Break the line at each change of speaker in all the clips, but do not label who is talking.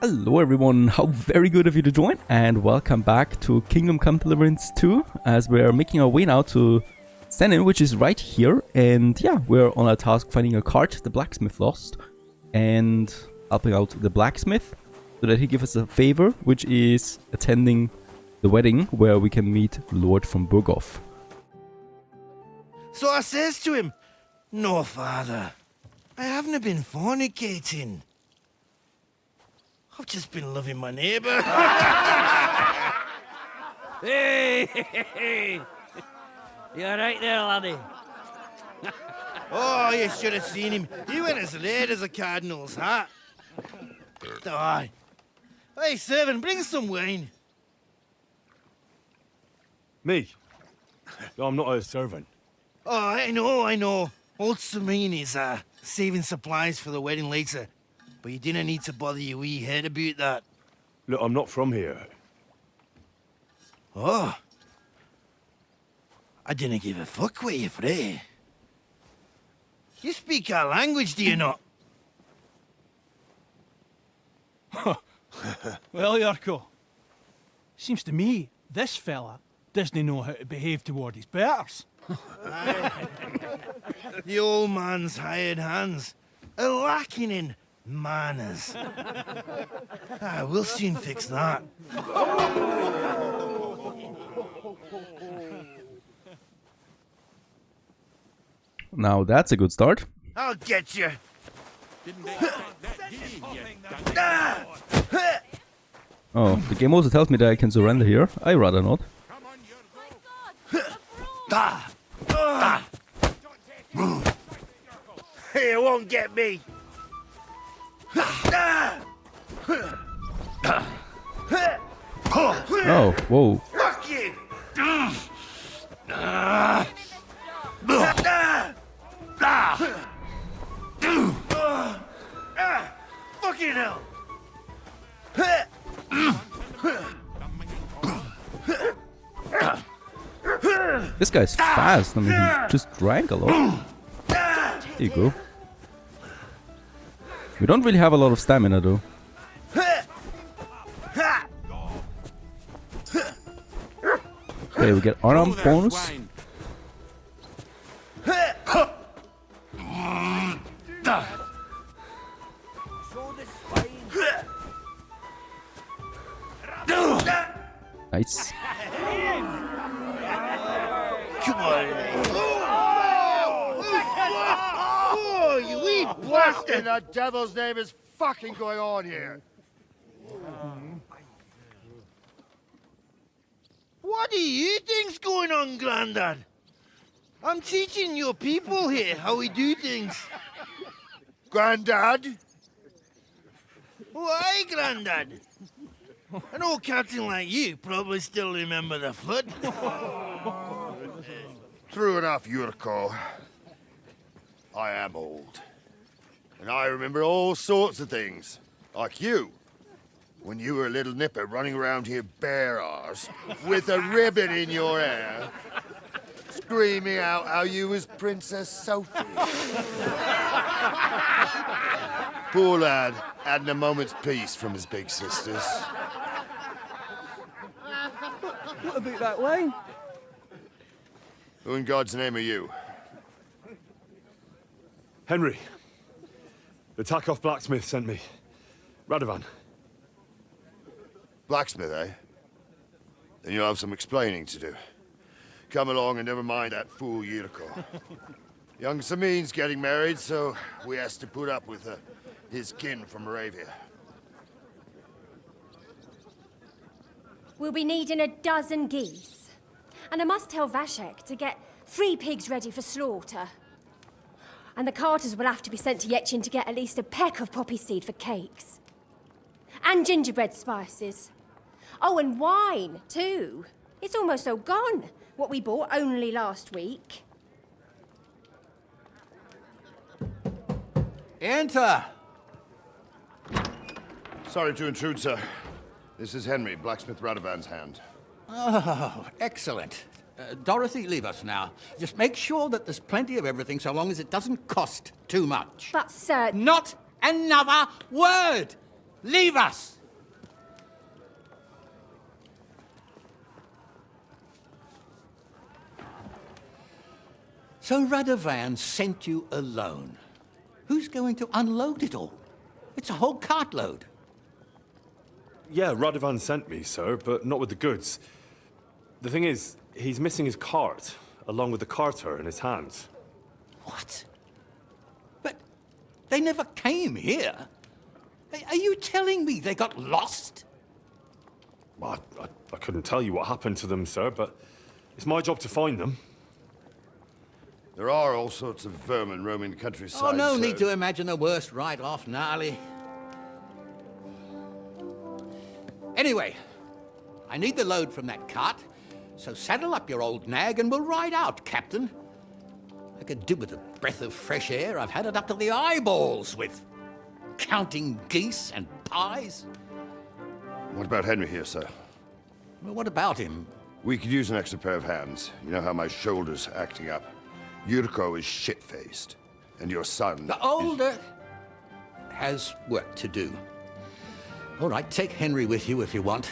Hello everyone, how very good of you to join, and welcome back to Kingdom Come Deliverance 2, as we're making our way now to Semine, which is right here, and yeah, we're on a task finding a cart the blacksmith lost, and helping out the blacksmith, so that he gives us a favor, which is attending the wedding, where we can meet Lord from Burghoff.
So I says to him, "No, father, I haven't been fornicating. I've just been loving my neighbour."
Hey! You're right there, laddie.
Oh, you should have seen him. He went as late as a cardinal's hat. Aye. Hey, servant, bring some wine.
Me? I'm not a servant.
Oh, I know. Old Semine is saving supplies for the wedding later. But you didn't need to bother your wee head about that.
Look, I'm not from here.
Oh. I didn't give a fuck what you pray. You speak our language, do you not?
Well, Yarko, seems to me this fella doesn't know how to behave toward his betters.
The old man's hired hands are lacking in manners. We'll soon fix that.
Now that's a good start.
I'll get you.
Oh, the game also tells me that I can surrender here. I'd rather not.
You won't get me.
Oh, whoa.
Fuck you. Fucking hell.
This guy's fast. I mean, he just drank a lot. There you go. We don't really have a lot of stamina, though. Okay, we get arm bonus. Nice.
Come on. Oh, you wee
What
bastard.
in the devil's name is fucking going on here?
What do you think's going on, Grandad? I'm teaching your people here how we do things.
Grandad?
Why, Grandad? An old captain like you probably still remember the flood.
True enough, Yurko. I am old. And I remember all sorts of things. Like you. When you were a little nipper running around here bare arse, with a ribbon in your hair, screaming out how you was Princess Sophie. Poor lad, hadn't a moment's peace from his big sisters.
What about that wine?
Who in God's name are you?
Henry. The Takeoff blacksmith sent me. Radovan.
Blacksmith, eh? Then you'll have some explaining to do. Come along and never mind that fool Yurko. Young Semine's getting married, so we has to put up with his kin from Moravia.
We'll be needing a dozen geese. And I must tell Vashek to get 3 pigs ready for slaughter. And the carters will have to be sent to Yetchin to get at least a peck of poppy seed for cakes. And gingerbread spices. Oh, and wine, too. It's almost all gone, what we bought only last week.
Enter!
Sorry to intrude, sir. This is Henry, blacksmith Radovan's hand.
Oh, excellent. Dorothy, leave us now. Just make sure that there's plenty of everything so long as it doesn't cost too much.
But, sir...
Not another word! Leave us! So Radovan sent you alone. Who's going to unload it all? It's a whole cartload.
Yeah, Radovan sent me, sir, but not with the goods. The thing is, he's missing his cart, along with the carter in his hands.
What? But they never came here. Are you telling me they got lost?
Well, I couldn't tell you what happened to them, sir, but it's my job to find them.
There are all sorts of vermin roaming the countryside.
Oh, no
so-
need to imagine the worst right off, gnarly. Anyway, I need the load from that cart, so saddle up your old nag and we'll ride out, Captain. I could do with a breath of fresh air. I've had it up to the eyeballs with counting geese and pies.
What about Henry here, sir?
Well, what about him?
We could use an extra pair of hands. You know how my shoulder's acting up. Yurko is shit-faced. And your son...
The older has work to do. All right, take Henry with you if you want.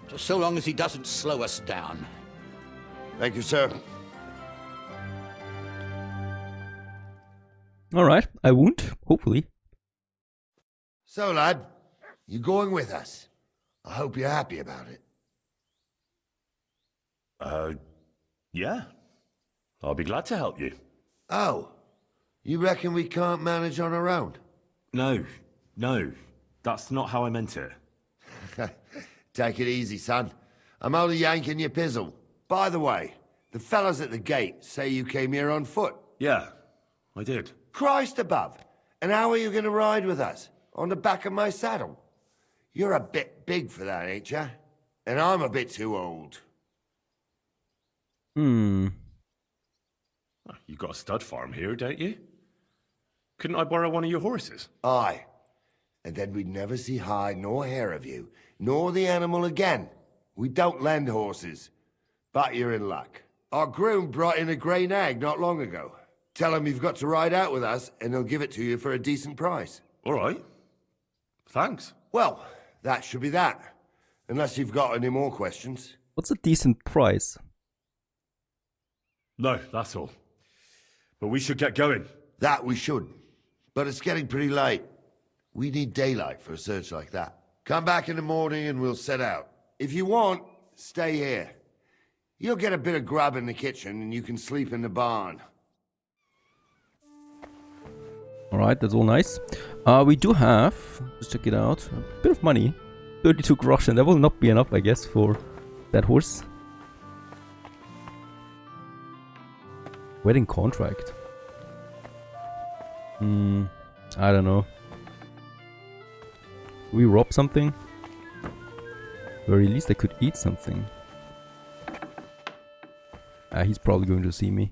Just so long as he doesn't slow us down.
Thank you, sir.
Alright, I won't, hopefully.
So, lad, you going with us? I hope you're happy about it.
Yeah. I'll be glad to help you.
Oh, you reckon we can't manage on our own?
No. That's not how I meant it.
Take it easy, son. I'm only yanking your pizzle. By the way, the fellas at the gate say you came here on foot.
Yeah, I did.
Christ above. And how are you going to ride with us? On the back of my saddle? You're a bit big for that, ain't ya? And I'm a bit too old.
Hmm.
You got a stud farm here, don't you? Couldn't I borrow one of your horses?
Aye. And then we'd never see hide nor hair of you, nor the animal again. We don't lend horses. But you're in luck. Our groom brought in a grey nag not long ago. Tell him you've got to ride out with us, and he'll give it to you for a decent price.
All right. Thanks.
Well, that should be that. Unless you've got any more questions.
What's a decent price?
No, that's all. But we should get going.
That we should. But it's getting pretty late. We need daylight for a search like that. Come back in the morning and we'll set out. If you want, stay here. You'll get a bit of grub in the kitchen and you can sleep in the barn.
Alright, that's all nice. We do have, just check it out, a bit of money. 32 groschen, that will not be enough, I guess, for that horse. Wedding contract. I don't know. We rob something? Or at least I could eat something. He's probably going to see me.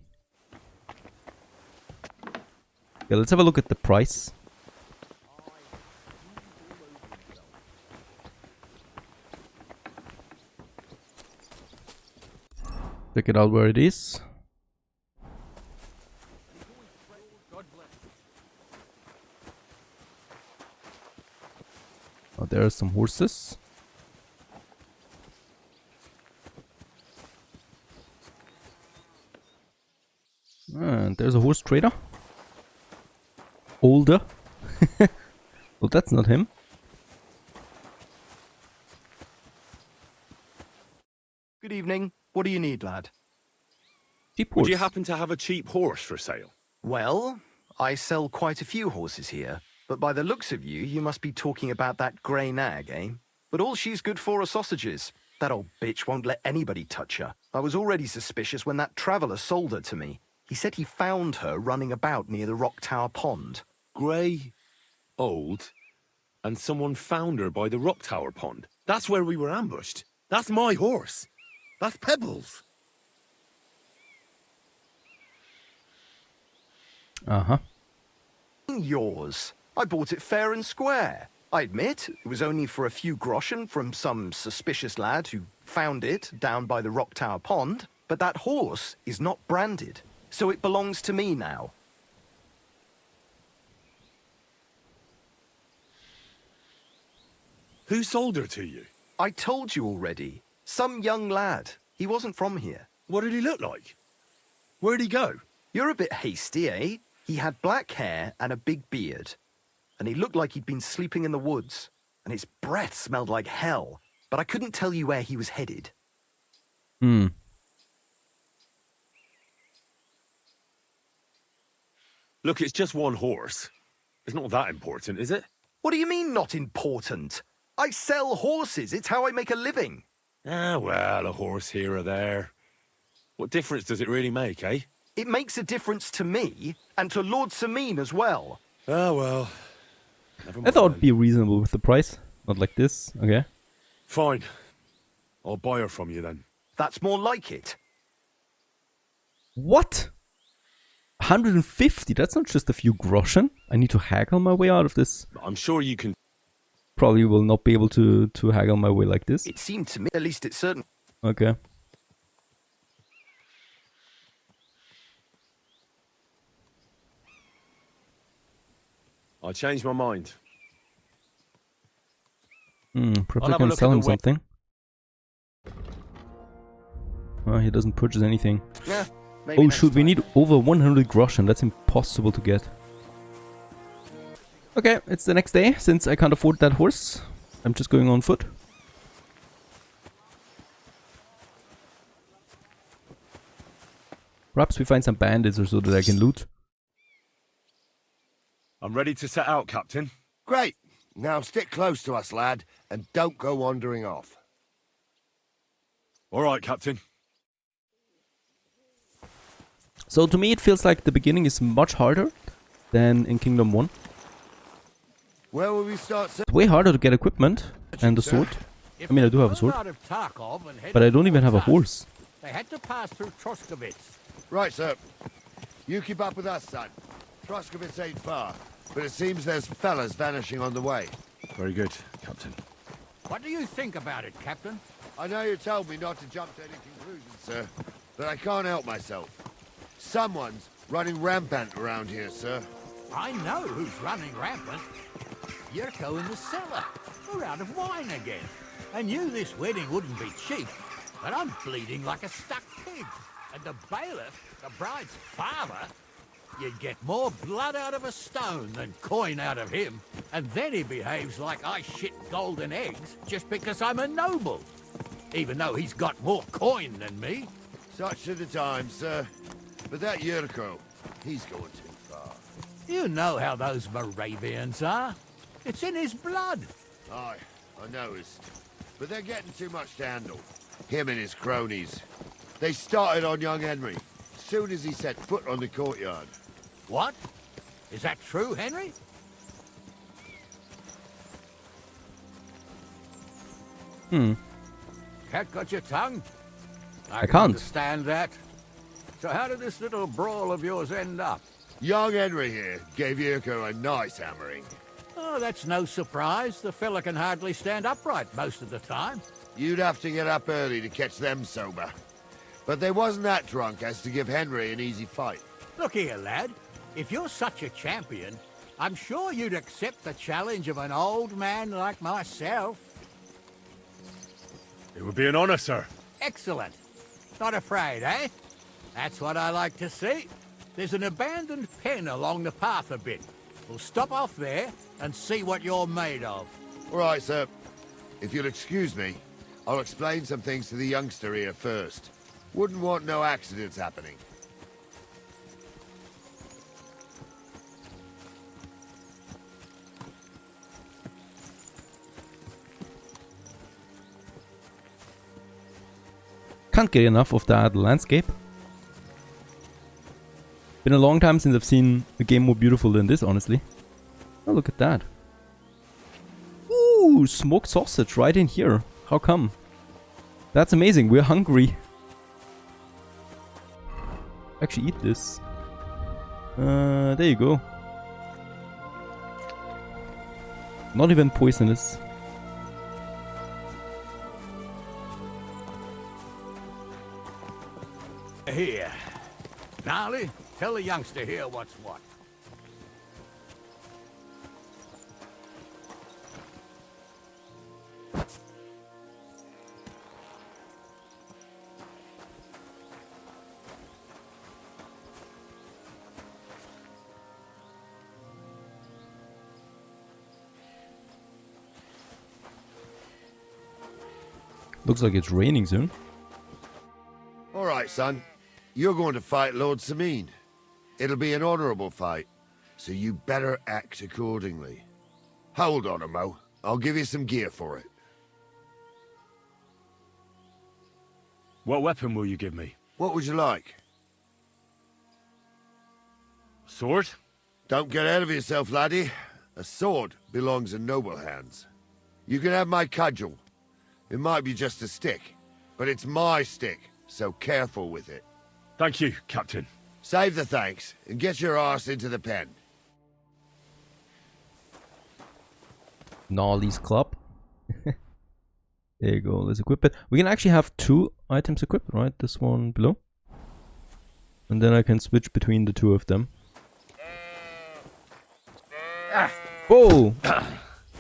Yeah, let's have a look at the price. Check it out where it is. Oh, there are some horses. And there's a horse trader. Older. Well, that's not him.
Good evening. What do you need, lad?
Cheap horse.
Would you happen to have a cheap horse for sale?
Well, I sell quite a few horses here, but by the looks of you, you must be talking about that grey nag, eh? But all she's good for are sausages. That old bitch won't let anybody touch her. I was already suspicious when that traveller sold her to me. He said he found her running about near the Rock Tower Pond.
Grey, old, and someone found her by the Rock Tower Pond. That's where we were ambushed. That's my horse. That's Pebbles.
Uh-huh.
Yours. I bought it fair and square. I admit, it was only for a few groschen from some suspicious lad who found it down by the Rock Tower Pond, but that horse is not branded, so it belongs to me now.
Who sold her to you?
I told you already. Some young lad. He wasn't from here.
What did he look like? Where'd he go?
You're a bit hasty, eh? He had black hair and a big beard. And he looked like he'd been sleeping in the woods. And his breath smelled like hell. But I couldn't tell you where he was headed.
Hmm.
Look, it's just one horse. It's not that important, is it?
What do you mean, not important? I sell horses. It's how I make a living.
Ah, well, a horse here or there. What difference does it really make, eh?
It makes a difference to me and to Lord Semine as well.
Ah, well. Never
I
mind
thought
then.
it'd be reasonable with the price. Not like this. Okay.
Fine. I'll buy her from you then.
That's more like it.
What? 150? That's not just a few groschen. I need to haggle my way out of this.
I'm sure you can...
Probably will not be able to haggle my way like this.
It seemed to me, at least it's certain.
Okay.
I changed my mind.
Perhaps
I'll
I
have a
can
look
sell
at
him
the web-
something. Oh, he doesn't purchase anything.
Yeah, maybe
Oh
next
shoot, we
time.
need over 100 groschen. That's impossible to get. Okay, it's the next day. Since I can't afford that horse, I'm just going on foot. Perhaps we find some bandits or so that I can loot.
I'm ready to set out, Captain.
Great. Now stick close to us, lad, and don't go wandering off.
All right, Captain.
So to me it feels like the beginning is much harder than in Kingdom 1.
Where will we start, sir?
It's way harder to get equipment and the sword. I mean, I do have a sword, but I don't even have a horse.
They had to pass through Troskowitz.
Right, sir. You keep up with us, son. Troskowitz ain't far, but it seems there's fellas vanishing on the way.
Very good, Captain.
What do you think about it, Captain?
I know you told me not to jump to any conclusions, sir, but I can't help myself. Someone's running rampant around here, sir.
I know who's running rampant. Yurko in the cellar. We're out of wine again. I knew this wedding wouldn't be cheap, but I'm bleeding like a stuck pig. And the bailiff, the bride's father, you'd get more blood out of a stone than coin out of him. And then he behaves like I shit golden eggs just because I'm a noble. Even though he's got more coin than me.
Such are the times, sir. But that Yurko, he's going too far.
You know how those Moravians are. It's in his blood.
Aye, I noticed. But they're getting too much to handle. Him and his cronies. They started on young Henry, soon as he set foot on the courtyard.
What? Is that true, Henry? Cat got your tongue? I
can't.
understand that. So how did this little brawl of yours end up?
Young Henry here gave Yurko a nice hammering.
Oh, that's no surprise. The fella can hardly stand upright most of the time.
You'd have to get up early to catch them sober. But they wasn't that drunk as to give Henry an easy fight.
Look here, lad. If you're such a champion, I'm sure you'd accept the challenge of an old man like myself.
It would be an honor, sir.
Excellent. Not afraid, eh? That's what I like to see. There's an abandoned pen along the path a bit. We'll stop off there and see what you're made of.
All right, sir. If you'll excuse me, I'll explain some things to the youngster here first. Wouldn't want no accidents happening.
Can't get enough of that landscape. Been a long time since I've seen a game more beautiful than this, honestly. Oh, look at that. Ooh, smoked sausage right in here. How come? That's amazing. We're hungry. Actually, eat this. There you go. Not even poisonous.
Here. Gnarly, tell the youngster here what's what.
Looks like it's raining soon.
All right, son. You're going to fight Lord Semine. It'll be an honorable fight, so you better act accordingly. Hold on a mo. I'll give you some gear for it.
What weapon will you give me?
What would you like?
Sword?
Don't get ahead of yourself, laddie. A sword belongs in noble hands. You can have my cudgel. It might be just a stick, but it's my stick, so careful with it.
Thank you, Captain.
Save the thanks, and get your arse into the pen.
Gnarly's club. There you go, let's equip it. We can actually have 2 items equipped, right? This one below. And then I can switch between the 2 of them. Whoa!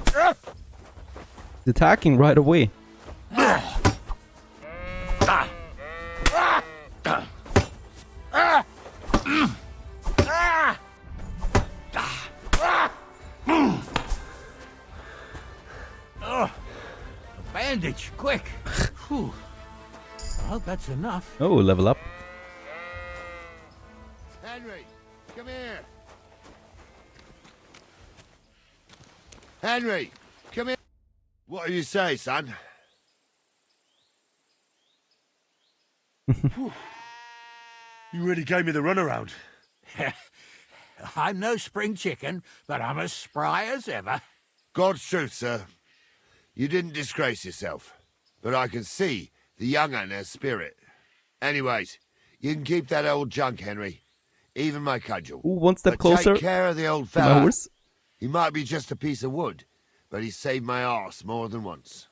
It's attacking right away.
Bandage, quick! Whew. I hope that's enough.
Oh, level up.
Henry, come here. Henry, come here. What do you say, son?
You really gave me the runaround.
I'm no spring chicken, but I'm as spry as ever.
God's truth, sir. You didn't disgrace yourself, but I can see the young un has spirit. Anyways, you can keep that old junk, Henry. Even my cudgel.
Ooh, one step
But
closer.
take care of the old
My
fella.
horse.
He might be just a piece of wood, but he saved my arse more than once.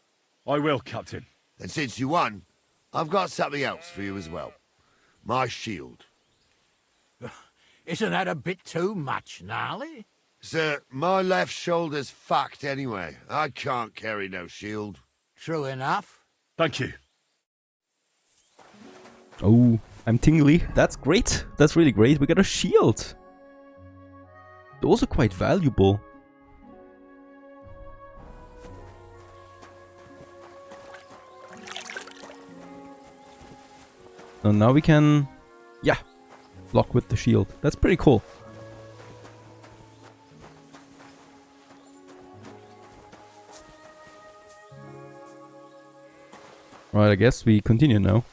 I will, Captain.
And since you won, I've got something else for you as well. My shield.
Isn't that a bit too much, Gnarly?
Sir, my left shoulder's fucked anyway. I can't carry no shield.
True enough.
Thank you.
Oh, I'm tingly. That's great. That's really great. We got a shield. Those are quite valuable. And now we can, yeah, block with the shield. That's pretty cool. Right, I guess we continue now.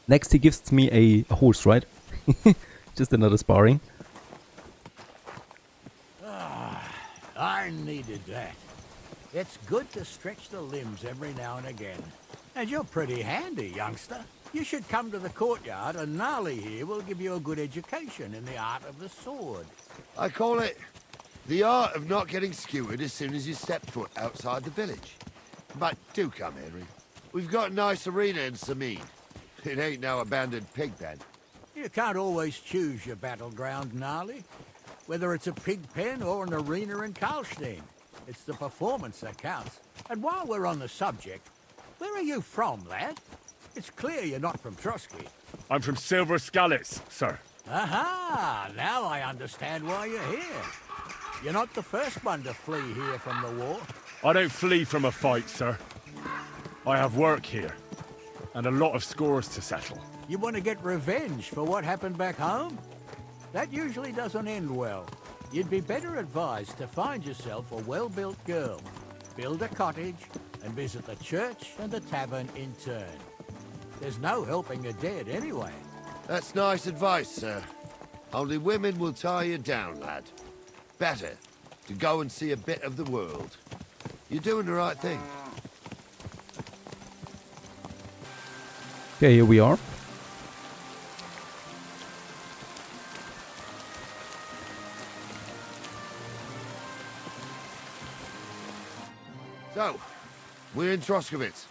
Next he gives me a horse, right? Just another sparring.
I needed that. It's good to stretch the limbs every now and again. And you're pretty handy, youngster. You should come to the courtyard, and Gnarly here will give you a good education in the art of the sword.
I call it the art of not getting skewered as soon as you step foot outside the village. But do come, Henry. We've got a nice arena in Semine. It ain't no abandoned pig pen.
You can't always choose your battleground, Gnarly. Whether it's a pig pen or an arena in Karlstein. It's the performance that counts. And while we're on the subject, where are you from, lad? It's clear you're not from Troskowitz.
I'm from Silver Scalets, sir.
Aha! Now I understand why you're here. You're not the first one to flee here from the war.
I don't flee from a fight, sir. I have work here, and a lot of scores to settle.
You want to get revenge for what happened back home? That usually doesn't end well. You'd be better advised to find yourself a well-built girl, build a cottage, and visit the church and the tavern in turn. There's no helping the dead anyway.
That's nice advice, sir. Only women will tie you down, lad. Better to go and see a bit of the world. You're doing the right thing.
Okay, here we are.
So, we're in Troskowitz.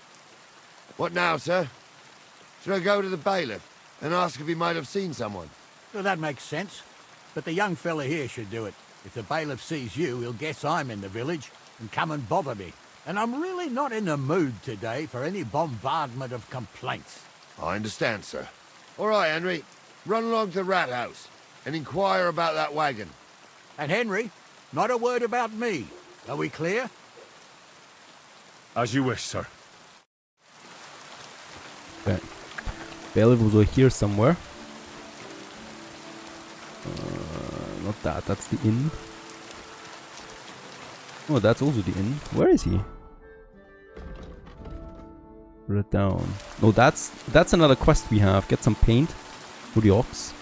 What now, sir? Should I go to the bailiff and ask if he might have seen someone?
Well, that makes sense. But the young fella here should do it. If the bailiff sees you, he'll guess I'm in the village and come and bother me. And I'm really not in the mood today for any bombardment of complaints.
I understand, sir. All right, Henry. Run along to the rat house and inquire about that wagon.
And Henry, not a word about me. Are we clear?
As you wish, sir.
Okay. Bailiff was over here somewhere. Not that, that's the inn. Oh, that's also the inn. Where is he? Put it down. No, that's another quest we have. Get some paint for the ox.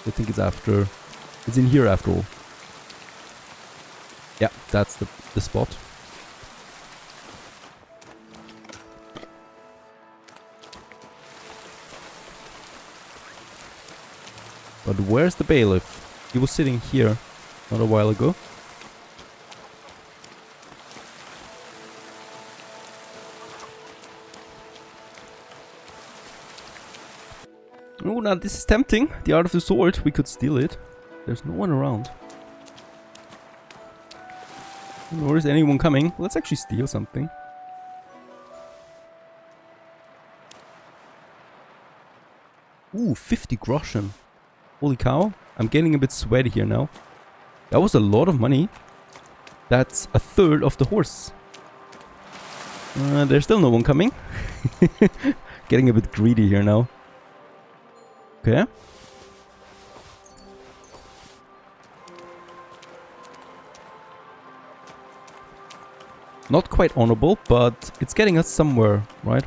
I think it's after. It's in here after all. Yeah, that's the spot. But where's the bailiff? He was sitting here not a while ago. Oh, now this is tempting. The art of the sword. We could steal it. There's no one around. Nor is anyone coming. Let's actually steal something. Ooh, 50 groschen. Holy cow. I'm getting a bit sweaty here now. That was a lot of money. That's a third of the horse. There's still no one coming. Getting a bit greedy here now. Okay. Not quite honorable, but it's getting us somewhere, right?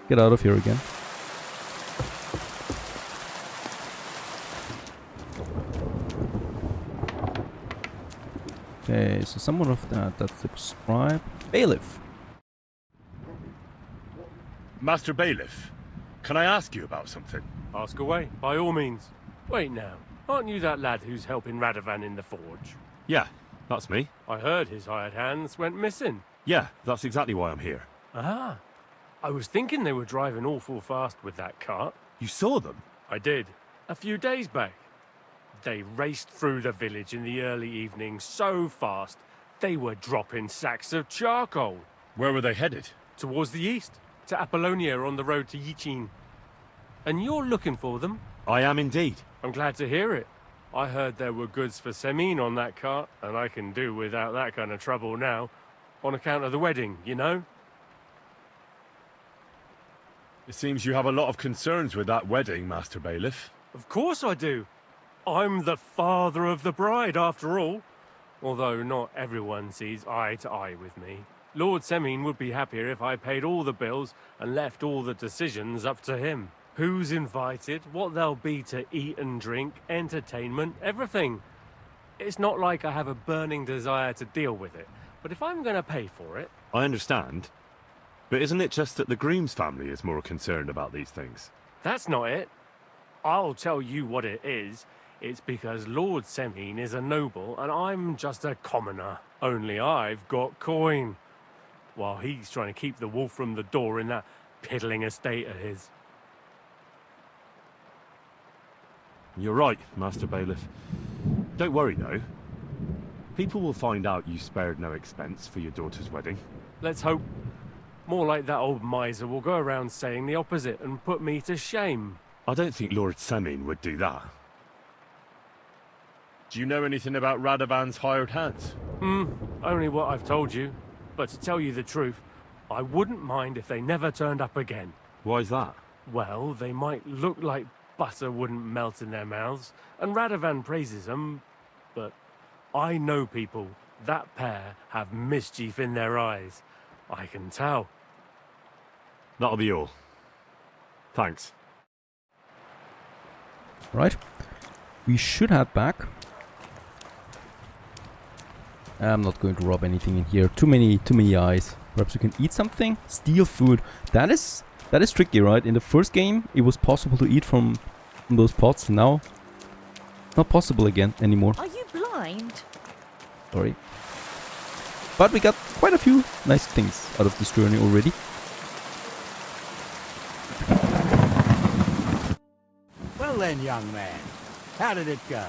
Get out of here again. Okay, so someone of that's the scribe. Bailiff.
Master Bailiff, can I ask you about something?
Ask away, by all means. Wait now, aren't you that lad who's helping Radovan in the forge?
Yeah, that's me.
I heard his hired hands went missing.
Yeah, that's exactly why I'm here.
Ah, I was thinking they were driving awful fast with that cart.
You saw them?
I did, a few days back. They raced through the village in the early evening so fast, they were dropping sacks of charcoal.
Where were they headed?
Towards the east, to Apollonia on the road to Yichin. And you're looking for them?
I am indeed.
I'm glad to hear it. I heard there were goods for Semine on that cart, and I can do without that kind of trouble now, on account of the wedding, you know?
It seems you have a lot of concerns with that wedding, Master Bailiff.
Of course I do. I'm the father of the bride, after all. Although not everyone sees eye to eye with me. Lord Semine would be happier if I paid all the bills and left all the decisions up to him. Who's invited, what there'll be to eat and drink, entertainment, everything. It's not like I have a burning desire to deal with it, but if I'm going to pay for it...
I understand. But isn't it just that the groom's family is more concerned about these things?
That's not it. I'll tell you what it is. It's because Lord Semine is a noble and I'm just a commoner. Only I've got coin. While he's trying to keep the wolf from the door in that piddling estate of his.
You're right, Master Bailiff. Don't worry, though. People will find out you spared no expense for your daughter's wedding.
Let's hope. More like that old miser will go around saying the opposite and put me to shame.
I don't think Lord Semine would do that. Do you know anything about Radovan's hired hands?
Only what I've told you. But to tell you the truth, I wouldn't mind if they never turned up again.
Why's that?
Well, they might look like butter wouldn't melt in their mouths, and Radovan praises them, but I know people. That pair have mischief in their eyes. I can tell.
That'll be all. Thanks.
Right. We should head back. I'm not going to rob anything in here. Too many eyes. Perhaps we can eat something? Steal food. That is tricky, right? In the first game, it was possible to eat from those pots. Now, not possible again anymore.
Are you blind?
Sorry. But we got quite a few nice things out of this journey already.
Well then, young man, how did it go?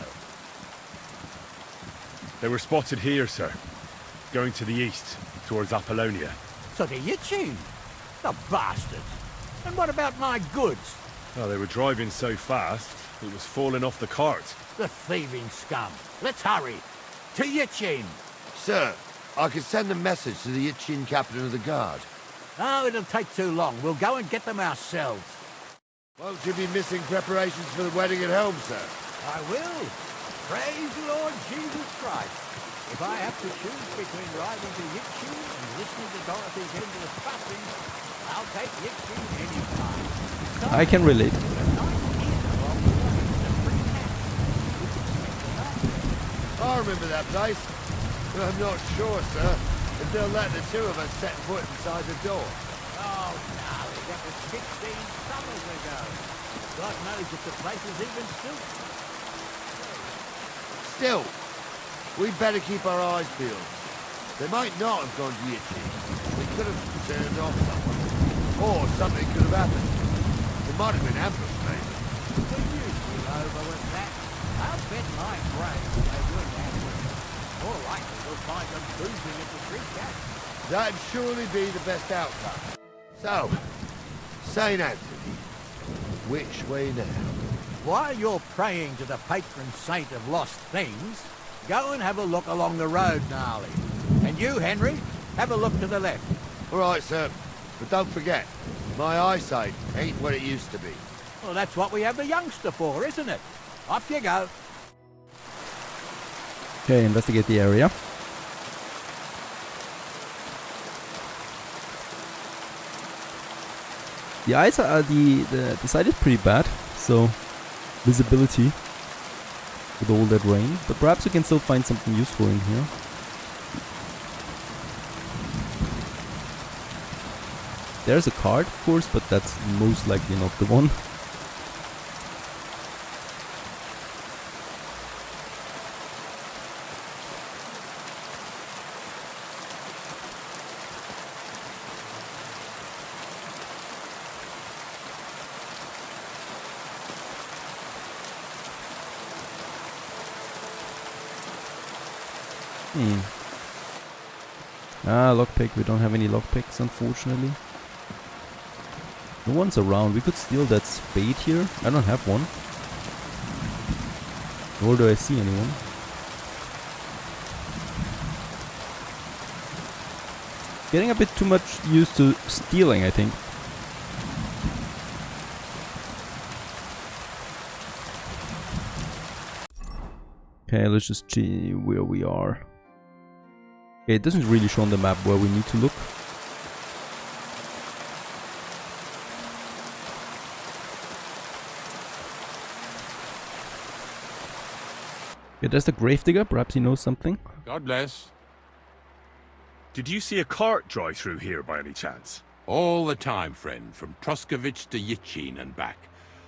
They were spotted here, sir. Going to the east, towards Apollonia.
So to Yichin? The bastards! And what about my goods?
Well, they were driving so fast, It was falling off the cart.
The thieving scum. Let's hurry. To Yichin.
Sir, I can send a message to the Itchin captain of the guard.
Oh, it'll take too long. We'll go and get them ourselves.
Won't you be missing preparations for the wedding at home, sir?
I will. Praise the Lord Jesus Christ. If I have to choose between riding to Yichin and listening to Dorothy's endless fussing, I'll take Yichin any time.
I can relate.
I remember that place, but I'm not sure, sir, if they'll let the two of us set foot inside the door.
Oh, no, that was 16 summers ago. God knows if the place is even still.
Still, we'd better keep our eyes peeled. They might not have gone to Yitchin. They could have turned off someone. Or something could have happened. It might have been ambushed, maybe.
We usually overlook that. I'll bet my brain they weren't ambushed. More likely we'll find them boozing at the creek gas.
That'd surely be the best outcome. So, St. Anthony, which way now?
While you're praying to the patron saint of lost things, go and have a look along the road, Gnarly. And you, Henry, have a look to the left.
All right, sir. But don't forget, my eyesight ain't what it used to be.
Well, that's what we have the youngster for, isn't it? Off you go.
Okay, investigate the area. The eyes are the sight is pretty bad, so visibility with all that rain, but perhaps we can still find something useful in here. There's a card, of course, but that's most likely not the one. Lockpick. We don't have any lockpicks, unfortunately. No one's around. We could steal that spade here. I don't have one. Nor do I see anyone. Getting a bit too much used to stealing, I think. Okay, let's just see where we are. Okay, it doesn't really show on the map where we need to look. Okay, there's the gravedigger. Perhaps he knows something.
God bless.
Did you see a cart drive through here by any chance?
All the time, friend, from Troskowitz to Yichin and back.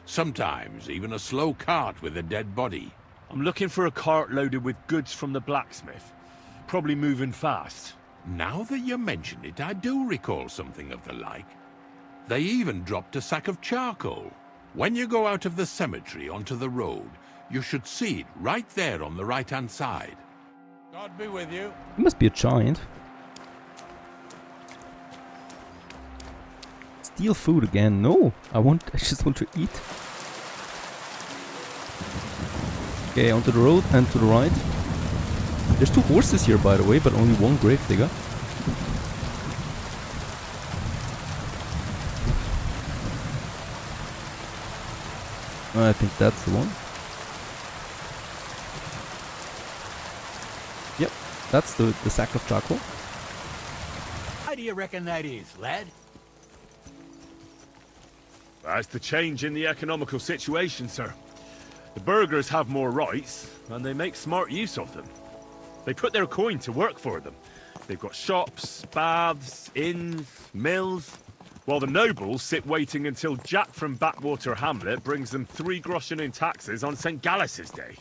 Sometimes even a slow cart with a dead body.
I'm looking for a cart loaded with goods from the blacksmith. Probably moving fast.
Now that you mention it, I do recall something of the like. They even dropped a sack of charcoal. When you go out of the cemetery onto the road, you should see it right there on the right-hand side. God be with you.
He must be a giant. Steal food again? No, I just want to eat. Okay, onto the road and to the right. There's two horses here, by the way, but only one gravedigger. I think that's the one. Yep, that's the sack of charcoal.
How do you reckon that is, lad?
That's the change in the economical situation, sir. The burghers have more rights, and they make smart use of them. They put their coin to work for them. They've got shops, baths, inns, mills, while the nobles sit waiting until Jack from Backwater Hamlet brings them 3 groschen in taxes on St. Gallus's Day.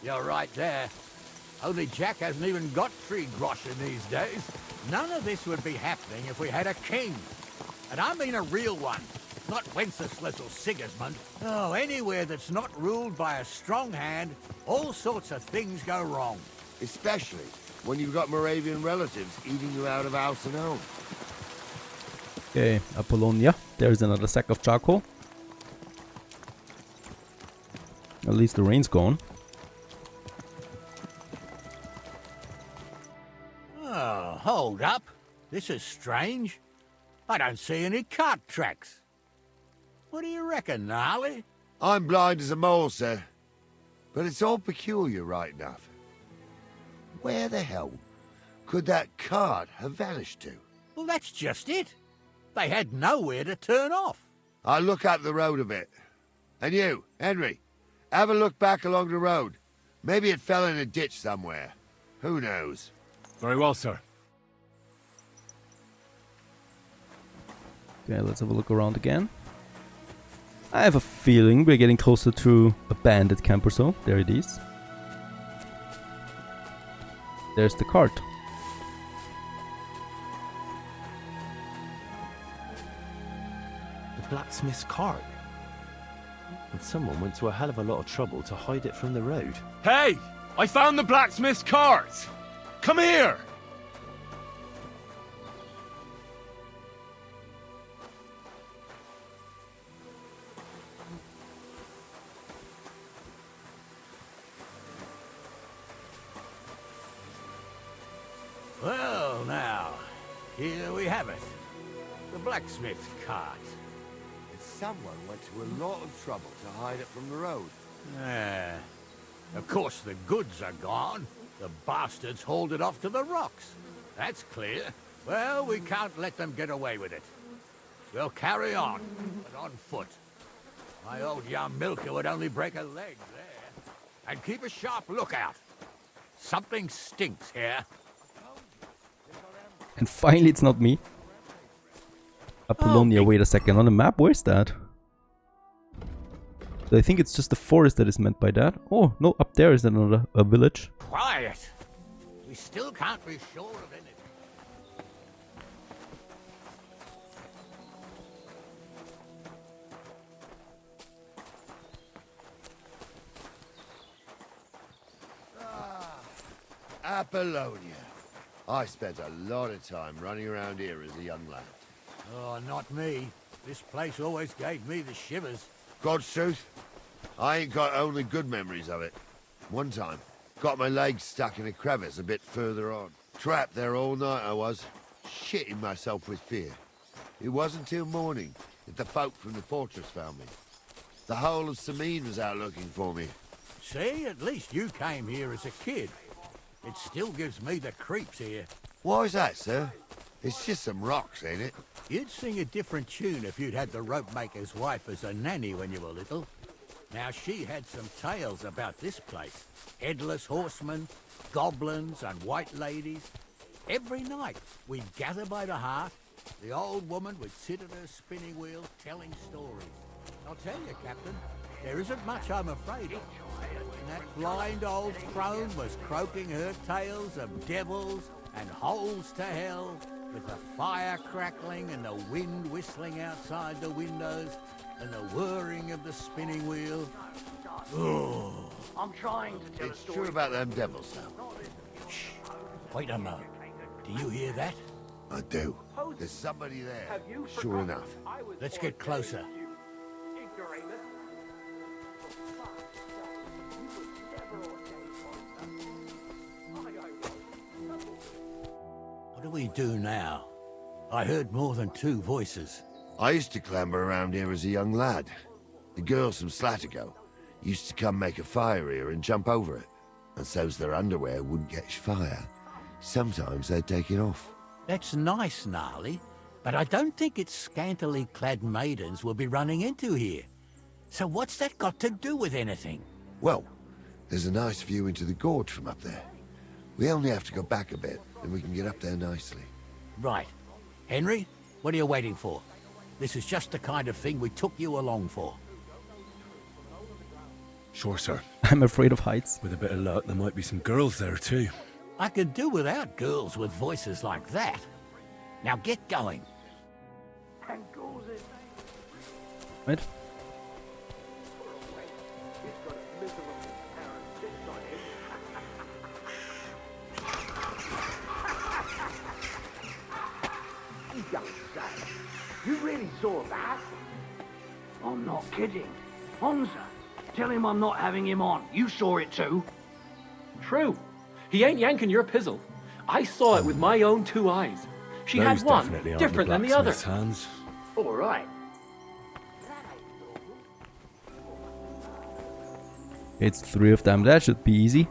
You're right there. Only Jack hasn't even got 3 groschen these days. None of this would be happening if we had a king. And I mean a real one. Not Wenceslas or Sigismund. Oh, anywhere that's not ruled by a strong hand, all sorts of things go wrong.
Especially when you've got Moravian relatives eating you out of house and home.
Okay, Apollonia. There's another sack of charcoal. At least the rain's gone.
Oh, hold up. This is strange. I don't see any cart tracks. What do you reckon, Gnarly?
I'm blind as a mole, sir. But it's all peculiar, right enough. Where the hell could that cart have vanished to?
Well, that's just it. They had nowhere to turn off.
I'll look up the road a bit. And you, Henry, have a look back along the road. Maybe it fell in a ditch somewhere. Who knows?
Very well, sir.
Okay, let's have a look around again. I have a feeling we're getting closer to a bandit camp or so. There it is. There's the cart.
The blacksmith's cart. And someone went to a hell of a lot of trouble to hide it from the road.
Hey! I found the blacksmith's cart! Come here!
Well, now, here we have it. The blacksmith's cart.
Someone went to a lot of trouble to hide it from the road.
Of course, the goods are gone. The bastards hauled it off to the rocks. That's clear. Well, we can't let them get away with it. We'll carry on, but on foot. My old young milker would only break a leg there. And keep a sharp lookout. Something stinks here.
And finally, it's not me. Apollonia, wait a second. On the map, where's that? I think it's just the forest that is meant by that. Oh, no, up there is another village.
Quiet! We still can't be sure of anything.
Apollonia. I spent a lot of time running around here as a young lad.
Oh, not me. This place always gave me the shivers.
God's truth, I ain't got only good memories of it. One time, got my legs stuck in a crevice a bit further on. Trapped there all night I was, shitting myself with fear. It wasn't till morning that the folk from the fortress found me. The whole of Semine was out looking for me.
See, at least you came here as a kid. It still gives me the creeps here.
Why's that, sir? It's just some rocks, ain't it?
You'd sing a different tune if you'd had the rope maker's wife as a nanny when you were little. Now, she had some tales about this place. Headless horsemen, goblins and white ladies. Every night, we'd gather by the hearth. The old woman would sit at her spinning wheel telling stories. I'll tell you, Captain, there isn't much I'm afraid of. When that blind old crone was croaking her tales of devils and holes to hell, with the fire crackling and the wind whistling outside the windows, and the whirring of the spinning wheel. Oh.
I'm trying to tell
It's true about them devils, sir.
Shh. Wait a moment. Do you hear that?
I do. There's somebody there, sure enough.
Let's get closer. What do we do now? I heard more than two voices.
I used to clamber around here as a young lad. The girls from Slatigo used to come make a fire here and jump over it. And so's their underwear wouldn't catch fire. Sometimes they'd take it off.
That's nice, Gnarly, but I don't think it's scantily clad maidens we'll be running into here. So what's that got to do with anything?
Well, there's a nice view into the gorge from up there. We only have to go back a bit, and we can get up there nicely.
Right. Henry, what are you waiting for? This is just the kind of thing we took you along for.
Sure, sir.
I'm afraid of heights.
With a bit of luck, there might be some girls there too.
I could do without girls with voices like that. Now get going.
Right?
You really saw that? I'm not kidding. Honza,
Tell him I'm not having him on. You saw it too.
True. He ain't yanking your pizzle. I saw it with my own 2 eyes. She had one, different than the other.
Hands.
All right.
It's 3 of them. That should be easy.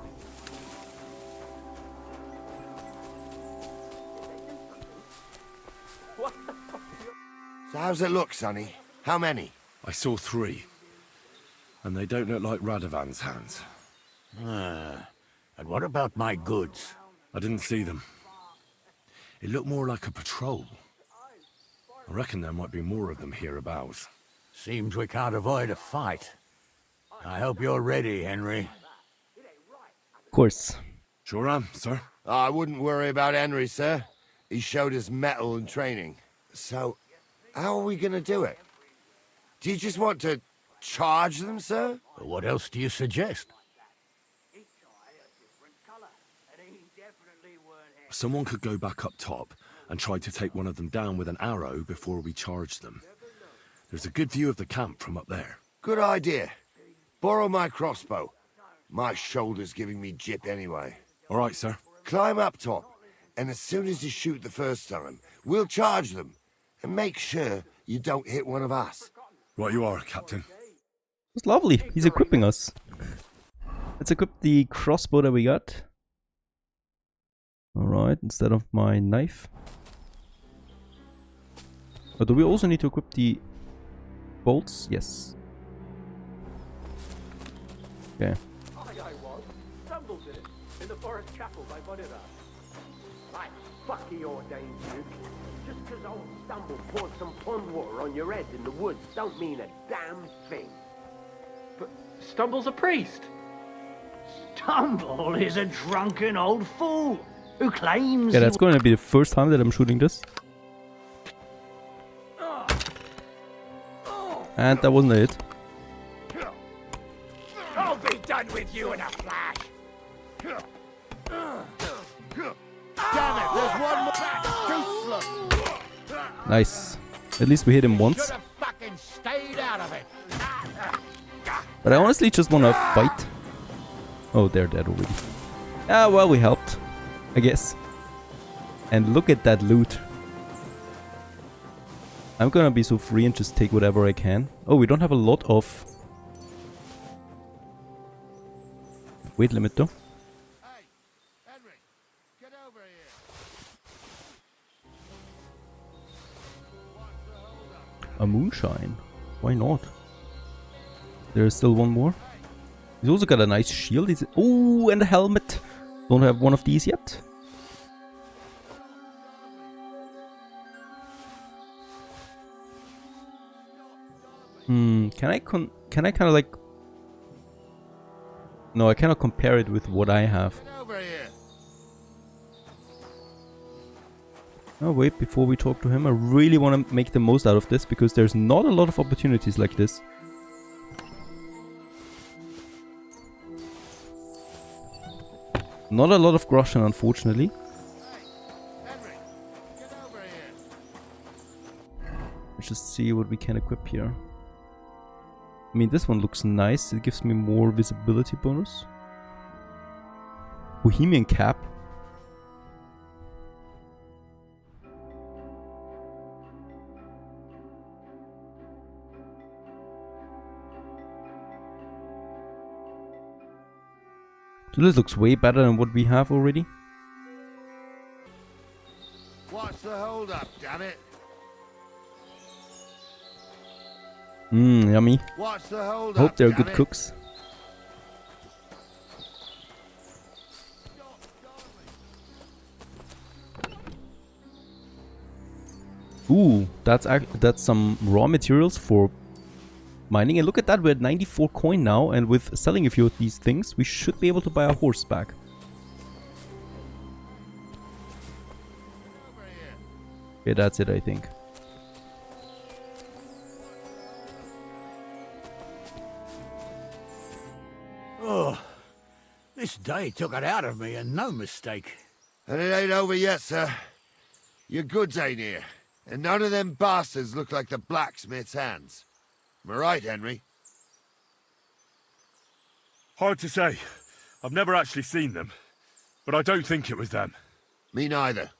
So how's it look, Sonny? How many?
I saw 3. And they don't look like Radovan's hands.
And what about my goods?
I didn't see them. It looked more like a patrol. I reckon there might be more of them hereabouts.
Seems we can't avoid a fight. I hope you're ready, Henry.
Of course.
Sure am, sir.
I wouldn't worry about Henry, sir. He showed us mettle and training. So, how are we gonna do it? Do you just want to charge them, sir?
What else do you suggest?
Someone could go back up top and try to take one of them down with an arrow before we charge them. There's a good view of the camp from up there.
Good idea. Borrow my crossbow. My shoulder's giving me jip anyway.
All right, sir.
Climb up top, and as soon as you shoot the first time, we'll charge them. And make sure you don't hit one of us.
Right you are, Captain.
It's lovely. He's equipping us. Let's equip the crossbow that we got. Alright, instead of my knife. Oh, do we also need to equip the bolts? Yes. Okay.
Stumbled in it, in the forest chapel by Bandits. Right, fuck the ordained duke. Just 'cause old Stumble poured some pond water on your head in the woods don't mean a damn thing. But Stumble's a priest.
Stumble is a drunken old fool who claims.
Yeah, that's going to be the first time that I'm shooting this. And that wasn't it.
I'll be done with you in a flash.
Damn it, there's one more. Too slow.
Nice. At least we hit him once.
Should have fucking stayed out of it.
But I honestly just want to fight. Oh, they're dead already. Ah, well, we helped, I guess. And look at that loot. I'm gonna be so free and just take whatever I can. Oh, we don't have a lot of weight limit though.
Hey, Henry, get over here.
A moonshine. Why not? There's still one more. He's also got a nice shield. Oh, and a helmet. Don't have one of these yet. Can I kind of like... No, I cannot compare it with what I have.
Get over here.
Oh wait, before we talk to him, I really want to make the most out of this because there's not a lot of opportunities like this. Not a lot of groschen, unfortunately.
Hey, Henry, get over here.
Let's just see what we can equip here. I mean, this one looks nice. It gives me more visibility bonus. Bohemian cap. So this looks way better than what we have already.
What's the hold up, damn it?
Yummy.
What's the hold
Hope
up,
they're
damn
good
it?
cooks. Ooh, that's some raw materials for mining. And look at that, we're at 94 coin now, and with selling a few of these things, we should be able to buy a horse back. Okay, that's it, I think.
Oh, this day took it out of me, and no mistake.
And it ain't over yet, sir. Your goods ain't here. And none of them bastards look like the blacksmith's hands. Am I right, Henry?
Hard to say. I've never actually seen them. But I don't think it was them.
Me neither.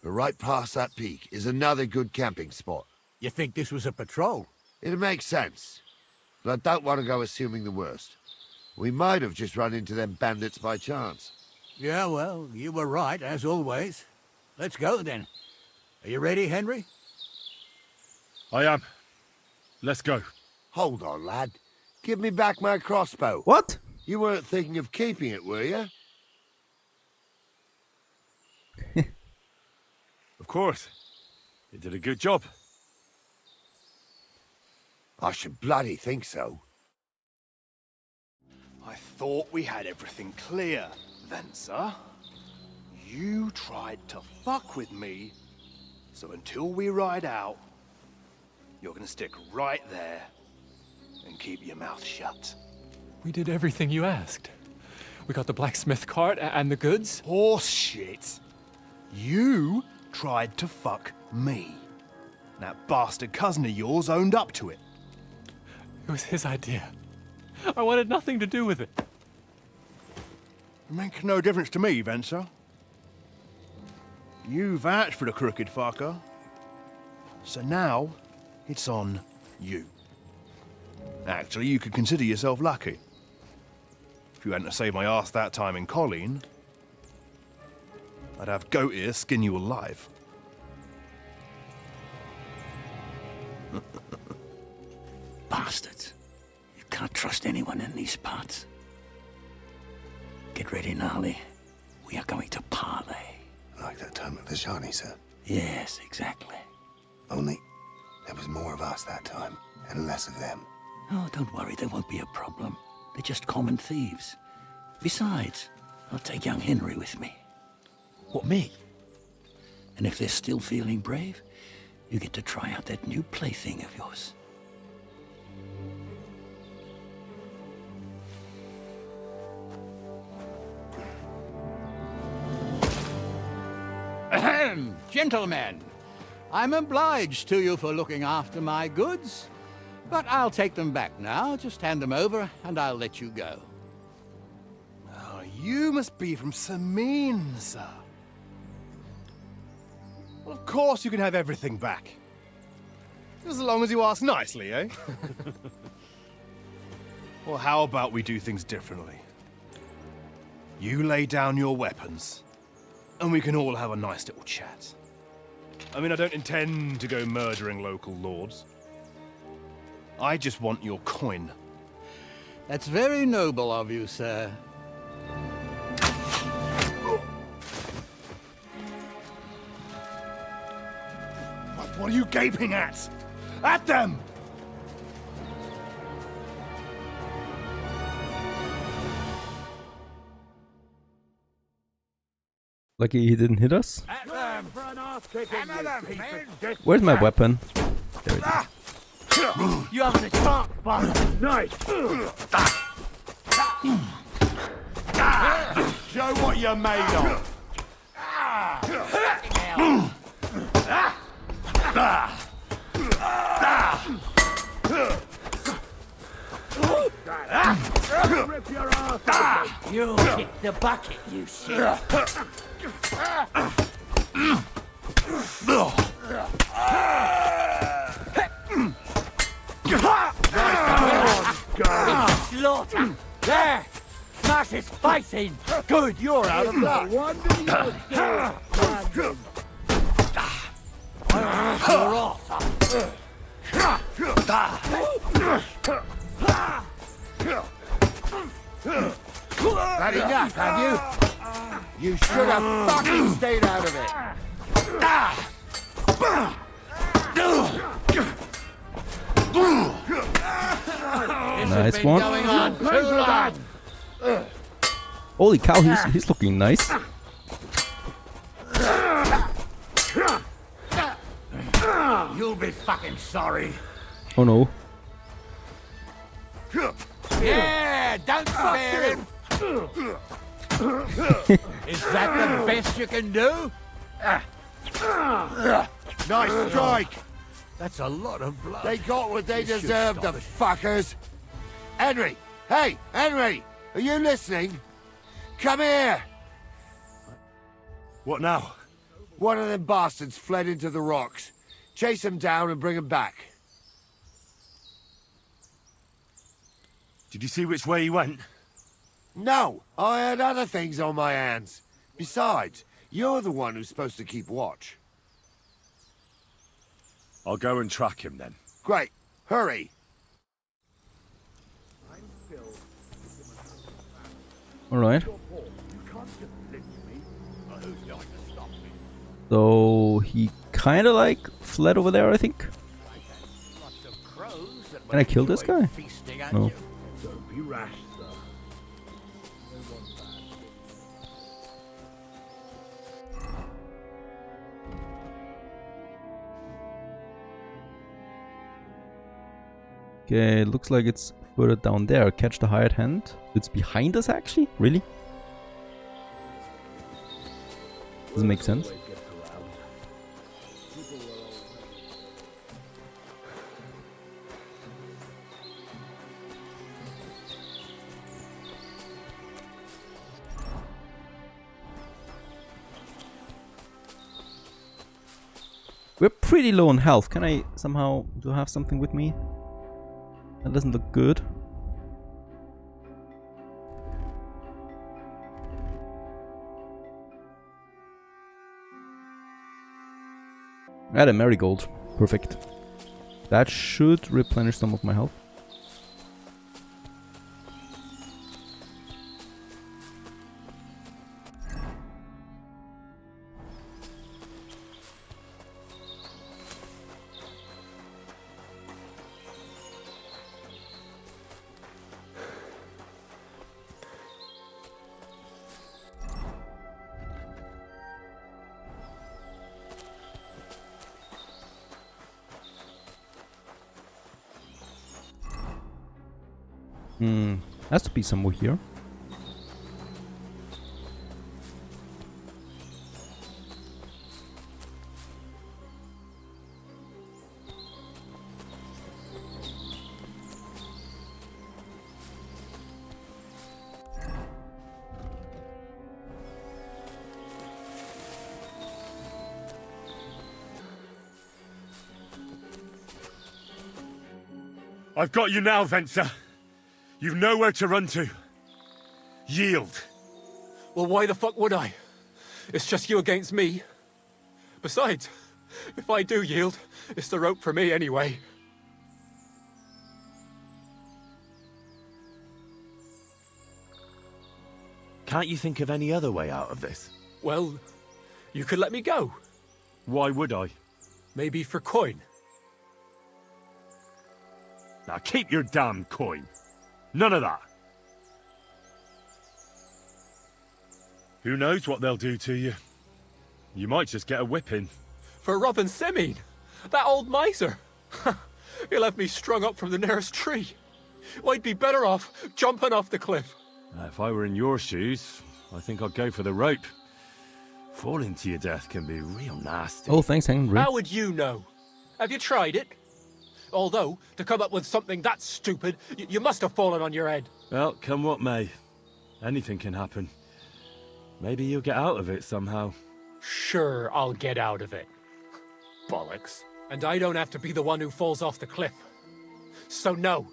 But right past that peak is another good camping spot.
You think this was a patrol?
It makes sense. But I don't want to go assuming the worst. We might have just run into them bandits by chance.
Yeah, well, you were right, as always. Let's go, then. Are you ready, Henry?
I am. Let's go.
Hold on, lad. Give me back my crossbow.
What?
You weren't thinking of keeping it, were you?
Of course. You did a good job.
I should bloody think so.
I thought we had everything clear, then, sir. You tried to fuck with me, so until we ride out, you're gonna stick right there and keep your mouth shut.
We did everything you asked. We got the blacksmith cart and the goods.
Horse shit. You tried to fuck me. That bastard cousin of yours owned up to it.
It was his idea. I wanted nothing to do with it.
It makes no difference to me, Venser. You vouched for the crooked fucker. So now, it's on you. Actually, you could consider yourself lucky. If you hadn't saved my ass that time in Colleen, I'd have goat ear skin you alive.
Bastards. You can't trust anyone in these parts. Get ready, Gnarly. We are going to parley.
Like that time at the Shani, sir?
Yes, exactly.
Only there was more of us that time, and less of them.
Oh, don't worry, there won't be a problem. They're just common thieves. Besides, I'll take young Henry with me.
What, me?
And if they're still feeling brave, you get to try out that new plaything of yours. Ahem, gentlemen. I'm obliged to you for looking after my goods, but I'll take them back now. Just hand them over, and I'll let you go.
Oh, you must be from Semine, sir. Well, of course you can have everything back. Just as long as you ask nicely, eh? Well, how about we do things differently? You lay down your weapons, and we can all have a nice little chat. I mean, I don't intend to go murdering local lords. I just want your coin.
That's very noble of you, sir.
What are you gaping at? At them!
Lucky he didn't hit us. Where's my weapon? There it is.
You haven't a chance, bastard.
Nice! Show what you're made of!
Rip your ass open. You kick the bucket, you shit. Slaughter! There! Smash his face in! Good, you're out of luck! You're off!
Had enough, have you? You should have fucking stayed out of it.
Nice one. Holy cow, he's looking nice.
You'll be fucking sorry.
Oh no.
Yeah, don't spare him. Is that the best you can do?
Nice strike.
That's a lot of blood.
They got what they
You should
deserved, the
stop it.
fuckers. Henry! Hey, Henry! Are you listening? Come here!
What now?
One of them bastards fled into the rocks. Chase him down and bring him back.
Did you see which way he went?
No, I had other things on my hands. Besides, you're the one who's supposed to keep watch.
I'll go and track him then.
Great. Hurry.
Alright. So he kinda like fled over there, I think. Can I kill this guy? No.
Don't be rash, sir.
Okay, looks like it's further down there. Catch the hired hand. It's behind us actually? Really? Doesn't make sense. We're pretty low on health. Can I somehow do I have something with me? That doesn't look good. I had a marigold. Perfect. That should replenish some of my health. Has to be somewhere here.
I've got you now, Venser. You've nowhere to run to. Yield.
Well, why the fuck would I? It's just you against me. Besides, if I do yield, it's the rope for me anyway.
Can't you think of any other way out of this?
Well, you could let me go.
Why would I?
Maybe for coin.
Now keep your damn coin. None of that. Who knows what they'll do to you? You might just get a whipping.
For robbing Semine, that old miser. He'll have me strung up from the nearest tree. I'd be better off jumping off the cliff.
If I were in your shoes, I think I'd go for the rope. Falling to your death can be real nasty.
Oh, thanks, Henry.
How would you know? Have you tried it? Although, to come up with something that stupid, you must have fallen on your head.
Well, come what may. Anything can happen. Maybe you'll get out of it somehow.
Sure, I'll get out of it. Bollocks. And I don't have to be the one who falls off the cliff. So no.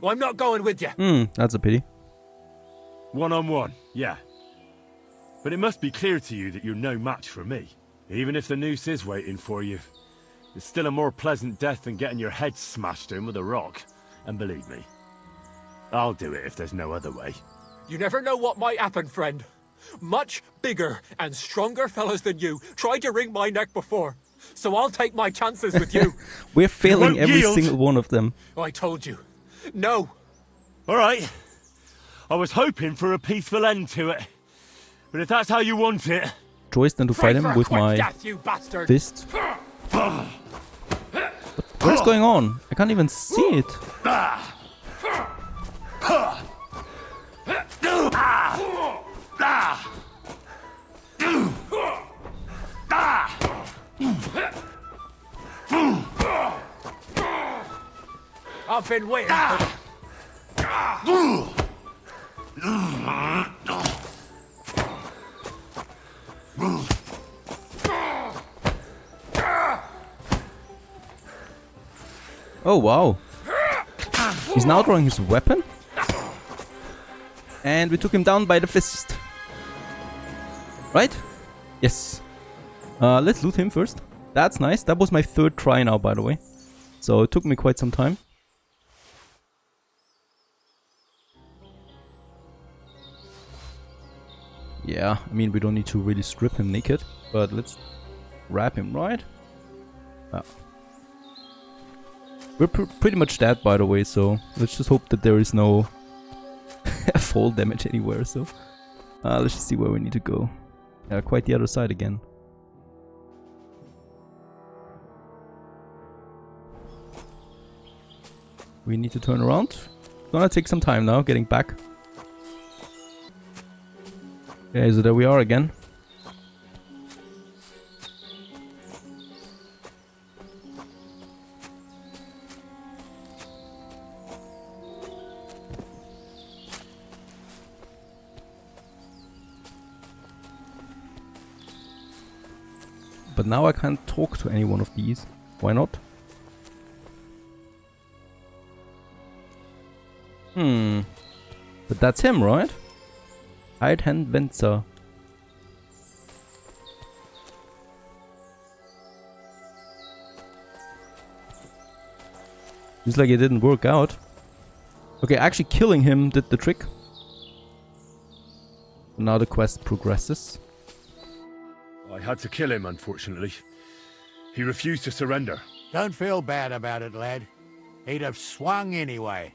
I'm not going with you.
That's a pity.
One-on-one, yeah. But it must be clear to you that you're no match for me. Even if the noose is waiting for you. It's still a more pleasant death than getting your head smashed in with a rock. And believe me, I'll do it if there's no other way.
You never know what might happen, friend. Much bigger and stronger fellas than you tried to wring my neck before. So I'll take my chances with you.
We're failing every single one of them.
I told you. No.
All right. I was hoping for a peaceful end to it. But if that's how you want it...
Choice than to fight him with my fist. What's going on? I can't even see it.
I've been waiting for
Oh wow. He's now drawing his weapon. And we took him down by the fist. Right? Yes. Let's loot him first. That's nice. That was my third try now, by the way. So it took me quite some time. Yeah, I mean, we don't need to really strip him naked. But let's wrap him, right? We're pretty much dead, by the way, so let's just hope that there is no fall damage anywhere, so... let's just see where we need to go. Quite the other side again. We need to turn around. It's gonna take some time now, getting back. Okay, so there we are again. But now I can't talk to any one of these. Why not? But that's him, right? Right-hand Venzer. Seems like it didn't work out. Okay, actually killing him did the trick. Now the quest progresses.
I had to kill him, unfortunately. He refused to surrender.
Don't feel bad about it, lad. He'd have swung anyway.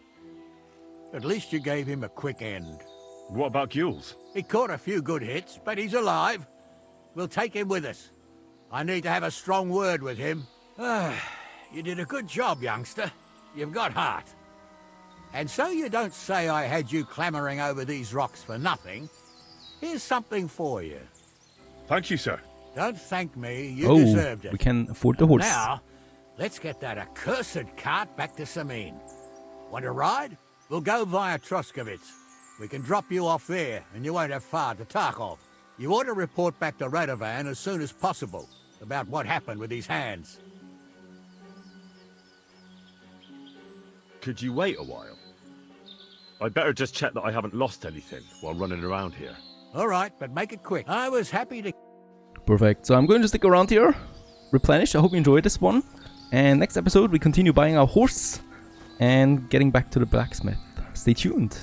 At least you gave him a quick end.
What about Gules?
He caught a few good hits, but he's alive. We'll take him with us. I need to have a strong word with him. You did a good job, youngster. You've got heart. And so you don't say I had you clambering over these rocks for nothing. Here's something for you.
Thank you, sir.
Don't thank me. You deserved it.
We can afford the horse.
Now, let's get that accursed cart back to Semine. Want to ride? We'll go via Troskowitz. We can drop you off there, and you won't have far to Tarkov. You ought to report back to Radovan as soon as possible about what happened with these hands.
Could you wait a while? I'd better just check that I haven't lost anything while running around here.
All right, but make it quick. I was happy to...
Perfect. So I'm going to stick around here, replenish. I hope you enjoyed this one. And next episode, we continue buying our horse and getting back to the blacksmith. Stay tuned.